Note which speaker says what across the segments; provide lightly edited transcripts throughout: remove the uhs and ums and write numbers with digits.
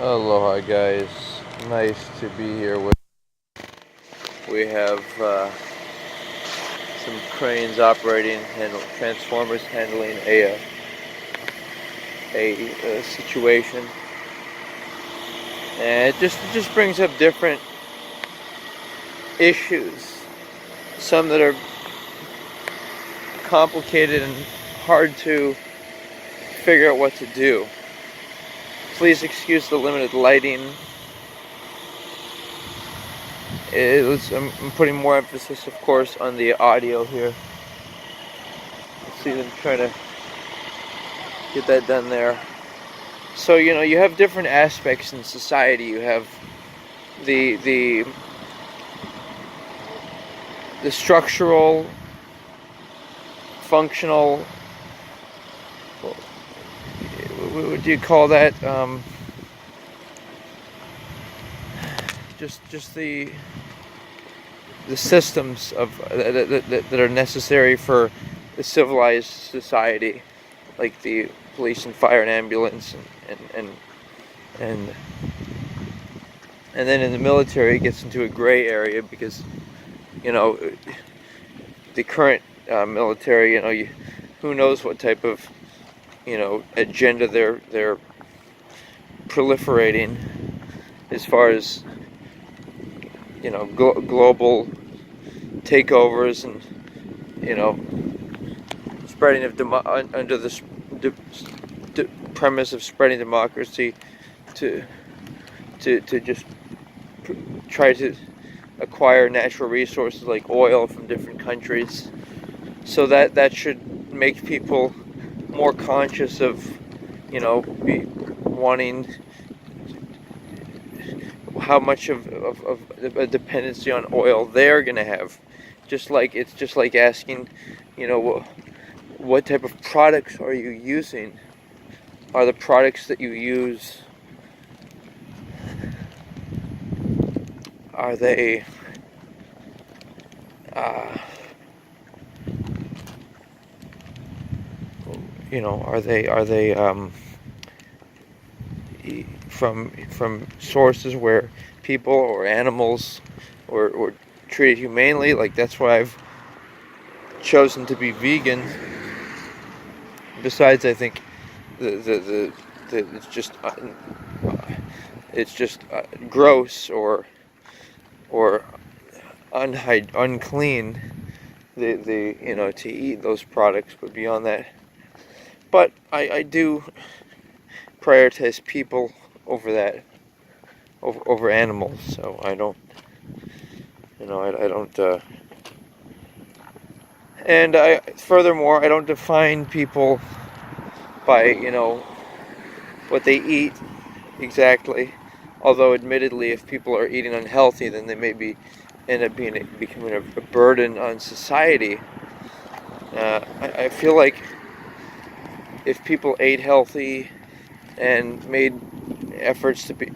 Speaker 1: Aloha guys, nice to be here with. We have some cranes operating, transformers handling a situation, and it just brings up different issues. Some that are complicated and hard to figure out what to do. Please excuse the limited lighting. I'm putting more emphasis, of course, on the audio here. You see them trying to get that done there. So, you have different aspects in society. You have the structural, functional, what do you call that? Just the systems that are necessary for a civilized society, like the police and fire and ambulance, and then in the military it gets into a gray area because the current military, who knows what type of agenda they're proliferating as far as global takeovers and spreading of under the premise of spreading democracy to just try to acquire natural resources like oil from different countries, so that should make people more conscious of wanting how much of a dependency on oil they're gonna have. It's just like asking, what type of products are you using? Are the products that you use, are they from sources where people or animals or treated humanely? Like, that's why I've chosen to be vegan. Besides, I think the it's just gross or unclean to eat those products. But beyond that, but I do prioritize people over that, over animals. So I don't, I don't, and furthermore, I don't define people by what they eat exactly. Although admittedly, if people are eating unhealthy, then they may end up becoming a burden on society. I feel like if people ate healthy and made efforts to be,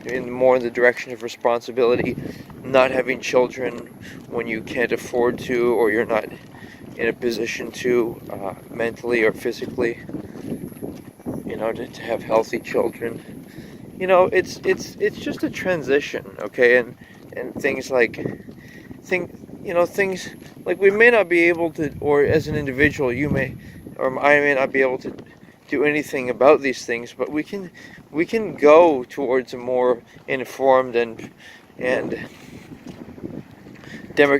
Speaker 1: in more in the direction of responsibility, not having children when you can't afford to, or you're not in a position to, mentally or physically, to have healthy children. It's just a transition, okay? And things like we may not be able to, or as an individual, you may, or I may not be able to do anything about these things, but we can go towards a more informed and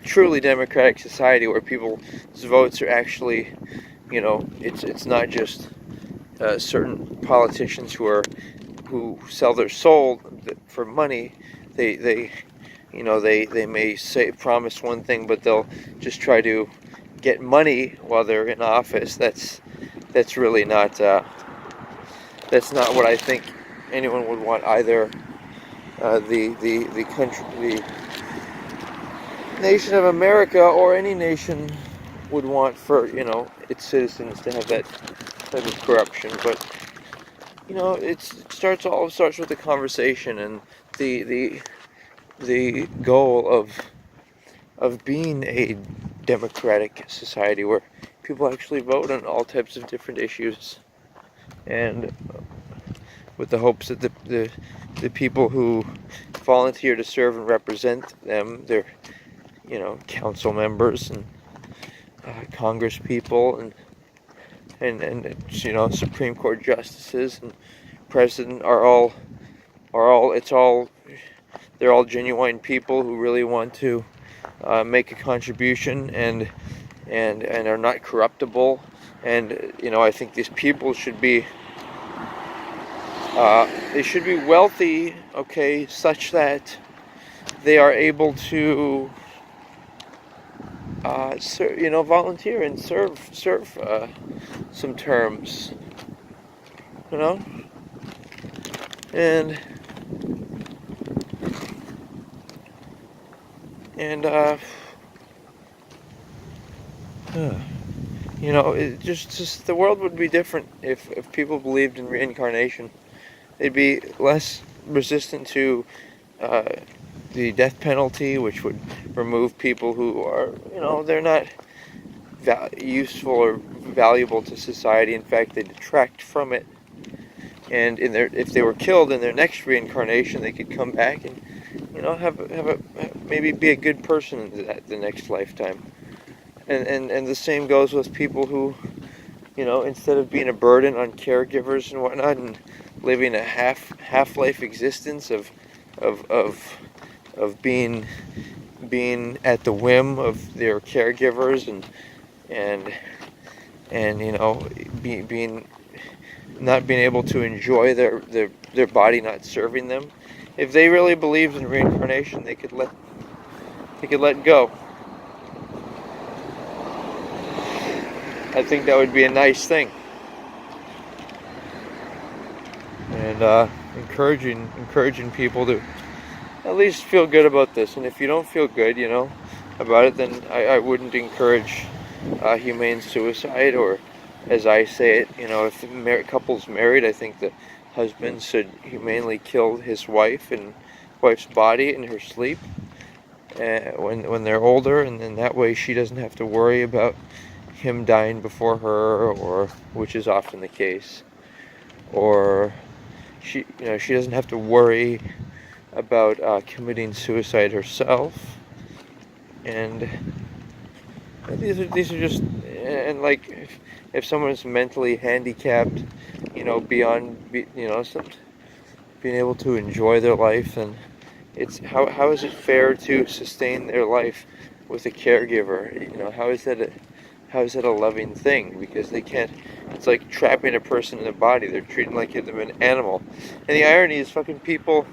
Speaker 1: truly democratic society where people's votes are actually, it's not just certain politicians who sell their soul for money. They may promise one thing, but they'll just try to get money while they're in office. That's really not that's not what I think anyone would want either. The country, the nation of America, or any nation would want for its citizens to have that type of corruption. But it starts with the conversation and the goal of being a democratic society where people actually vote on all types of different issues. And with the hopes that the people who volunteer to serve and represent them, their council members and Congress people and Supreme Court justices and president they're all genuine people who really want to make a contribution and are not corruptible. And I think these people should be wealthy, okay, such that they are able to volunteer and serve some terms, and it just the world would be different if people believed in reincarnation. They'd be less resistant to the death penalty, which would remove people who are, they're not useful or valuable to society. In fact, they detract from it. And if they were killed in their next reincarnation, they could come back and, maybe be a good person in the next lifetime. And the same goes with people who, instead of being a burden on caregivers and whatnot, and living a half-life existence of being at the whim of their caregivers and being not being able to enjoy their body not serving them. If they really believed in reincarnation, they could let go. I think that would be a nice thing. And encouraging people to at least feel good about this. And if you don't feel good, about it, then I wouldn't encourage humane suicide, or, as I say it, if the couple's married, I think the husband should humanely kill his wife's body in her sleep when they're older, and then that way she doesn't have to worry about him dying before her, or which is often the case, or she doesn't have to worry about committing suicide herself. And these are just, and like if someone is mentally handicapped, beyond being able to enjoy their life, then it's how is it fair to sustain their life with a caregiver? How is that a loving thing? Because they can't. It's like trapping a person in a body. They're treating like them an animal. And the irony is, fucking people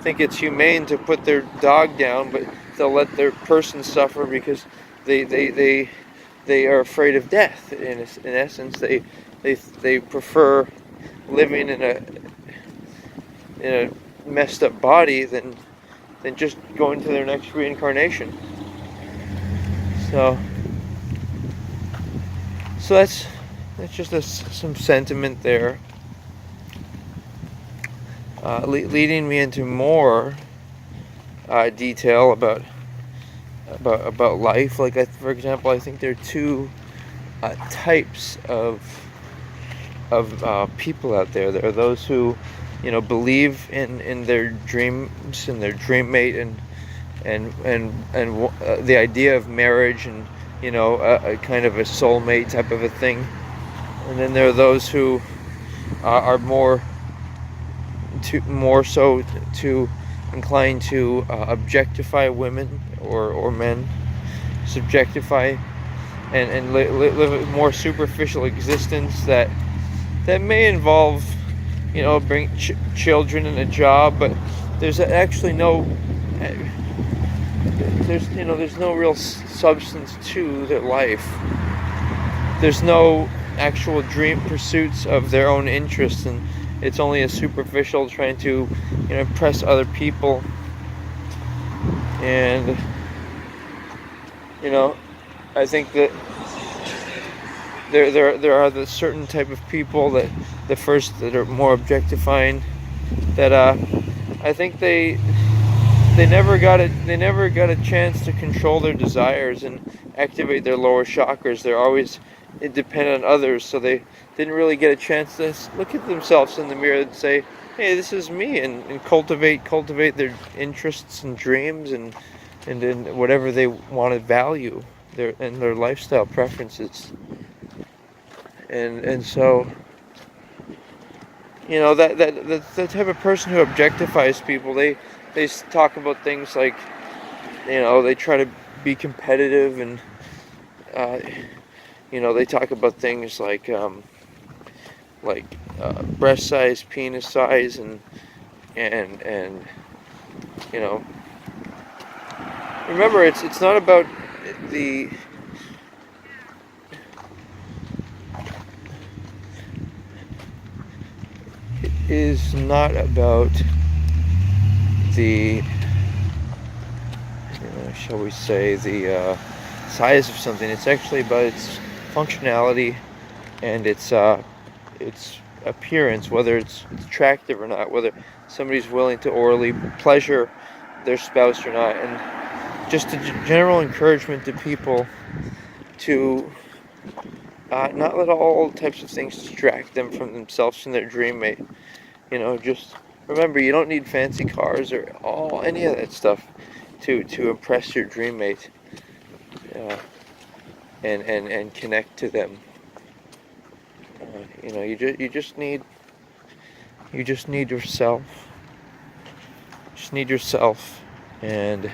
Speaker 1: think it's humane to put their dog down, but they'll let their person suffer because they are afraid of death. In essence, they prefer living in a messed up body than just going to their next reincarnation. So that's just some sentiment there, leading me into more detail about life. Like, for example, I think there are two types of people out there. There are those who, believe in their dreams and their dream mate and the idea of marriage and a kind of a soulmate type of a thing. And then there are those who are more so inclined to objectify women or men, subjectify and live a more superficial existence that may involve bring children and a job, but there's actually there's no real substance to their life. There's no actual dream pursuits of their own interests, and it's only a superficial trying to impress other people. And I think that there are the certain type of people that are more objectifying, that I think they never got a chance to control their desires and activate their lower chakras. They're always depend on others, so they didn't really get a chance to look at themselves in the mirror and say, "Hey, this is me," and cultivate their interests and dreams and in whatever they want to value their lifestyle preferences. And so, that's the type of person who objectifies people. They talk about things like, they try to be competitive, and uh, they talk about things like breast size, penis size, and you know remember, it's not about the it is not about the shall we say, the size of something. It's actually about its functionality and its appearance, whether it's attractive or not, whether somebody's willing to orally pleasure their spouse or not, and just a general encouragement to people to not let all types of things distract them from themselves and their dream mate. Just remember, you don't need fancy cars or any of that stuff to impress your dream mate, uh, and connect to them. You just need yourself. Just need yourself, and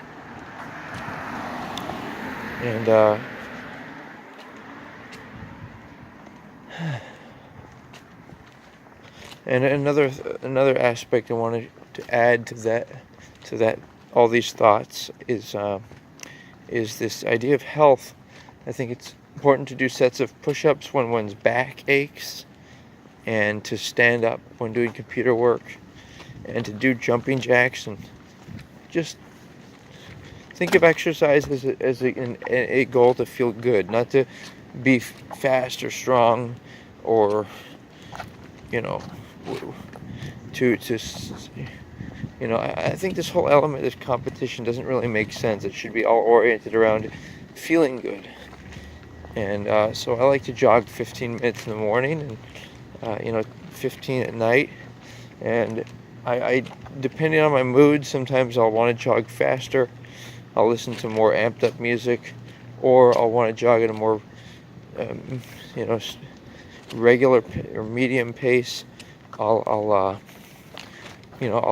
Speaker 1: and and another aspect I wanted to add to that all these thoughts is this idea of health. I think it's important to do sets of push-ups when one's back aches, and to stand up when doing computer work, and to do jumping jacks, and just think of exercise as a goal to feel good, not to be fast or strong, or you know to I think this whole element of competition doesn't really make sense. It should be all oriented around feeling good. And so I like to jog 15 minutes in the morning, and 15 at night. And I depending on my mood, sometimes I'll want to jog faster. I'll listen to more amped up music, or I'll want to jog at a more um, regular or medium pace. I'll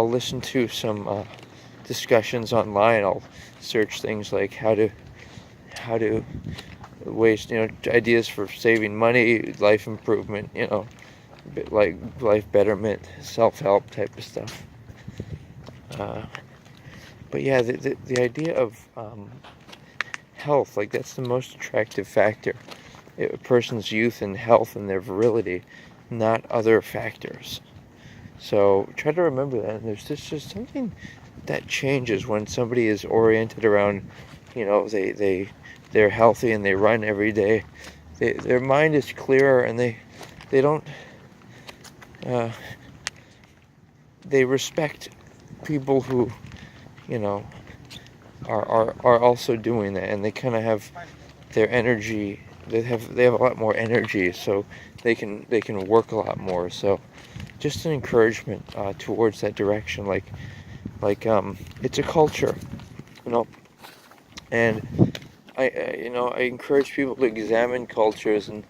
Speaker 1: listen to some discussions online. I'll search things like how to waste, ideas for saving money, life improvement, like life betterment, self-help type of stuff. But yeah, the idea of health, like, that's the most attractive factor. A person's youth and health and their virility, not other factors. So try to remember that. And there's just something that changes when somebody is oriented around, they're healthy and they run every day. Their mind is clearer, and they don't they respect people who are also doing that, and they kind of have their energy. They have a lot more energy, so they can work a lot more. So just an encouragement towards that direction, like it's a culture, and I encourage people to examine cultures and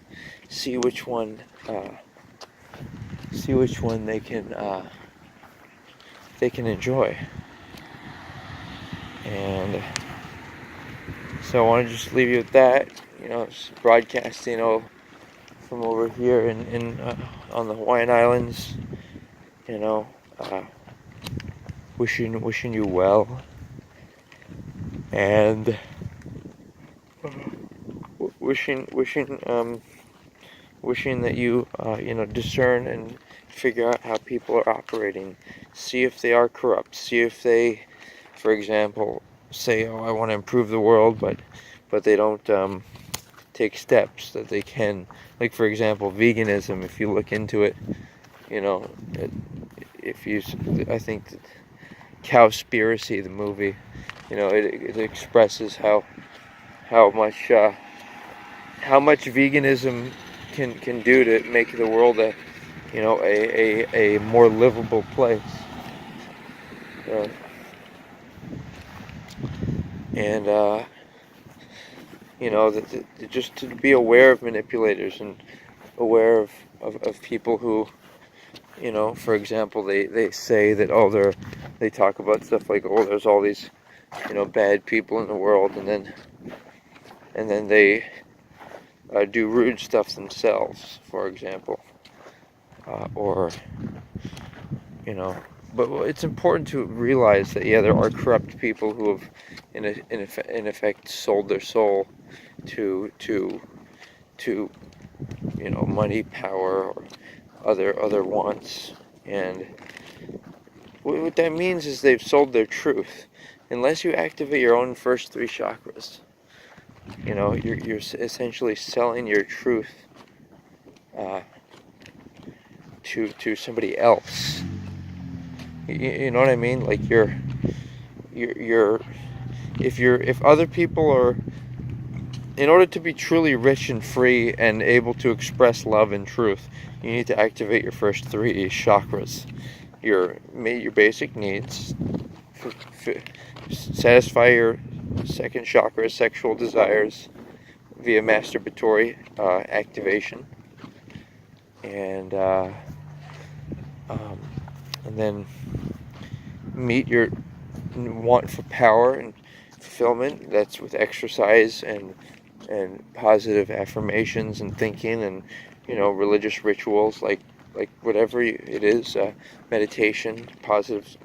Speaker 1: see which one they can enjoy. And so I want to just leave you with that. Broadcasting from over here in on the Hawaiian Islands. Wishing you well, and wishing that you discern and figure out how people are operating. See if they are corrupt. See if they, for example, say, "Oh, I want to improve the world," but they don't take steps that they can. Like, for example, veganism. If you look into it, I think Cowspiracy, the movie, it expresses how much how much veganism can do to make the world a more livable place. Uh, and just to be aware of manipulators and aware of people who, for example, they say that, they talk about stuff like, there's all these, bad people in the world, and then they do rude stuff themselves, for example, or but it's important to realize that, there are corrupt people who have in effect sold their soul to money, power, or other wants. And what that means is they've sold their truth. Unless you activate your own first three chakras, you're essentially selling your truth to somebody else. You know what I mean? Like if other people are, in order to be truly rich and free and able to express love and truth, you need to activate your first three chakras. Your basic needs, satisfy your second chakra, sexual desires, via masturbatory activation, and then meet your want for power and fulfillment. That's with exercise and positive affirmations and thinking, and religious rituals, like whatever it is, meditation, positive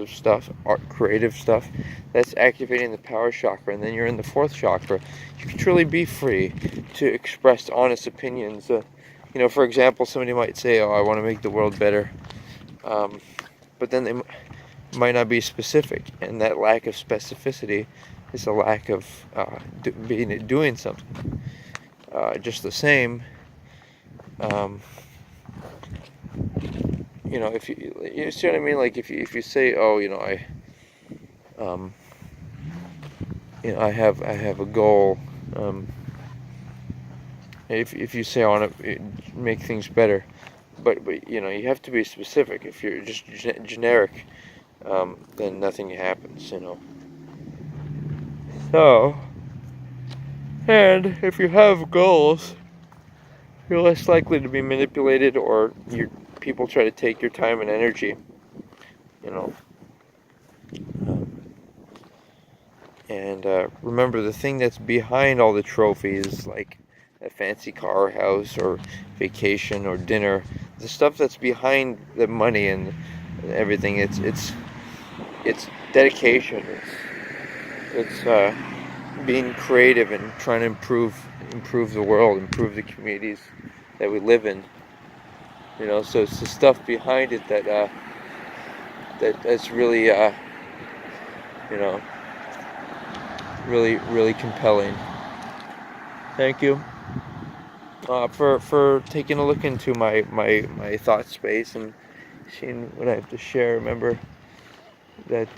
Speaker 1: stuff, art, creative stuff. That's activating the power chakra. And then you're in the fourth chakra. You can truly be free to express honest opinions. For example, somebody might say, I want to make the world better, but then they might not be specific, and that lack of specificity is a lack of doing something. Just the same, if you see what I mean, like if you say, I have a goal. If you say, I want to make things better, but you have to be specific. If you're just generic, then nothing happens. So, and if you have goals, you're less likely to be manipulated, or people try to take your time and energy. And remember, the thing that's behind all the trophies, like a fancy car, house, or vacation, or dinner, the stuff that's behind the money and everything, it's dedication. It's being creative and trying to improve the world, improve the communities that we live in. So it's the stuff behind it that's really really compelling. Thank you for taking a look into my thought space and seeing what I have to share. Remember that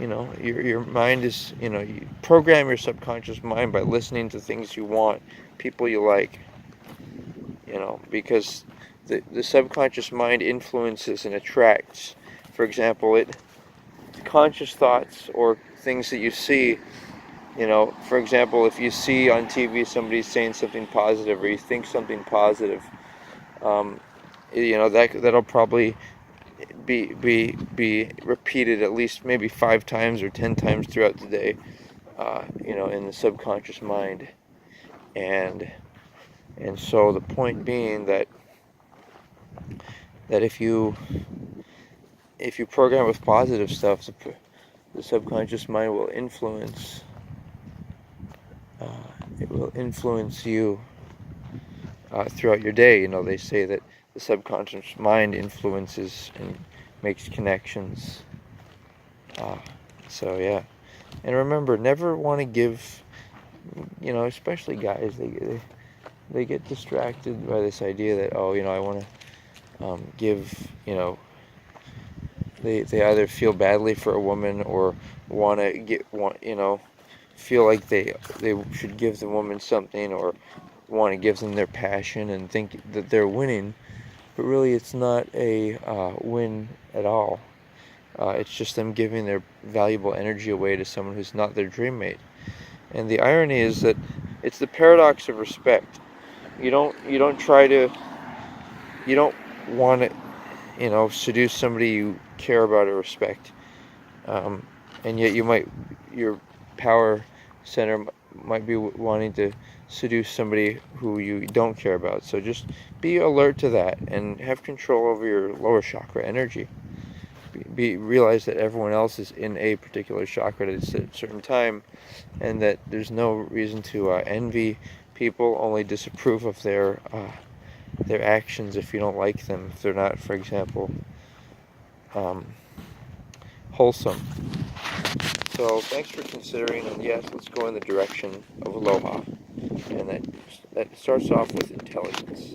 Speaker 1: your mind is, you program your subconscious mind by listening to things you want, people you like, because the subconscious mind influences and attracts. For example, conscious thoughts or things that you see, for example, if you see on TV somebody saying something positive, or you think something positive, that'll probably be repeated at least maybe 5 times or 10 times throughout the day, in the subconscious mind. And so the point being that if you program with positive stuff, the subconscious mind will influence you throughout your day. They say that the subconscious mind influences and makes connections. So yeah, and remember, never want to give. Especially guys, they get distracted by this idea that, I want to give. They either feel badly for a woman or want feel like they should give the woman something, or want to give them their passion and think that they're winning, but really it's not a win at all. It's just them giving their valuable energy away to someone who's not their dream mate. And the irony is that it's the paradox of respect. You don't want to, seduce somebody you care about or respect. And yet your power center might be wanting to seduce somebody who you don't care about. So just be alert to that and have control over your lower chakra energy. Realize that everyone else is in a particular chakra at a certain time, and that there's no reason to envy people, only disapprove of their actions if you don't like them, if they're not, for example, wholesome. So thanks for considering, and yes, let's go in the direction of aloha, and that starts off with intelligence.